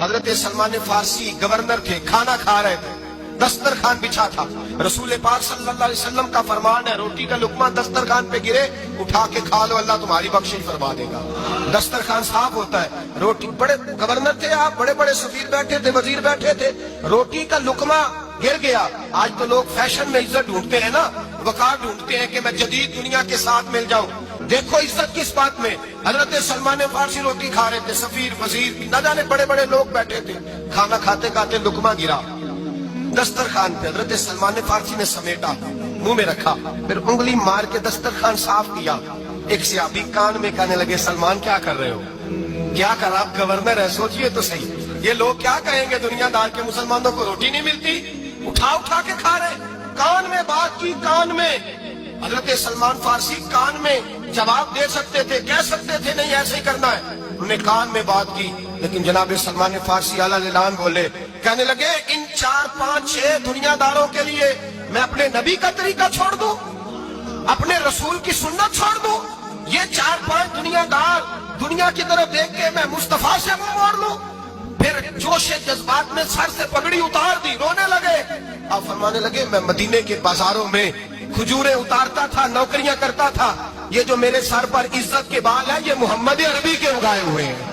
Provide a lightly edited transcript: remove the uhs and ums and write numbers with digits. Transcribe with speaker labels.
Speaker 1: حضرت سلمان فارسی گورنر تھے، کھانا کھا رہے تھے، دسترخوان بچھا تھا، رسول پاک صلی اللہ علیہ وسلم کا فرمان ہے روٹی کا لقمہ دسترخوان پہ گرے اٹھا کے کھا لو، اللہ تمہاری بخشش فرما دے گا۔ دسترخوان صاف ہوتا ہے، روٹی، بڑے گورنر تھے آپ، بڑے بڑے سفیر بیٹھے تھے، وزیر بیٹھے تھے، روٹی کا لقمہ گر گیا۔ آج تو لوگ فیشن میں عزت ڈھونڈتے ہیں نا، وقار ڈھونڈتے ہیں کہ میں جدید دنیا کے ساتھ مل جاؤں۔ دیکھو عزت کس بات میں، حضرت سلمان فارسی روٹی کھا رہے تھے، سفیر وزیر نہ جانے بڑے بڑے لوگ بیٹھے تھے، کھانا کھاتے کھاتے لقمہ گرا دسترخوان پہ، حضرت سلمان فارسی نے سمیٹا، منہ میں رکھا، پھر انگلی مار کے دسترخوان صاف کیا۔ ایک صحابی کان میں کہنے لگے سلمان کیا کر رہے ہو، کیا کر، آپ گورنر ہے، سوچئے تو صحیح، یہ لوگ کیا کہیں گے دنیا دار کے مسلمانوں کو روٹی نہیں ملتی، اٹھا اٹھا کے کھا رہے۔ کان میں بات کی، کان میں، حضرت سلمان فارسی کان میں جواب دے سکتے تھے، کہہ سکتے تھے نہیں ایسے ہی کرنا ہے، انہوں نے کان میں بات کی، لیکن جناب سلمان فارسی اعلیٰ اعلان بولے، کہنے لگے ان 4 5 6 دنیا داروں کے لیے میں اپنے نبی کا طریقہ چھوڑ دوں، اپنے رسول کی سنت چھوڑ دوں، یہ 4 5 دنیا دار دنیا کی طرف دیکھ کے میں مصطفیٰ سے منہ موڑ لوں؟ پھر جوش جذبات میں سر سے پگڑی اتار دی، رونے لگے۔ آپ فرمانے لگے میں مدینے کے بازاروں میں کھجوریں اتارتا تھا، نوکریاں کرتا تھا، یہ جو میرے سر پر عزت کے بال ہیں یہ محمد عربی کے اگائے ہوئے ہیں۔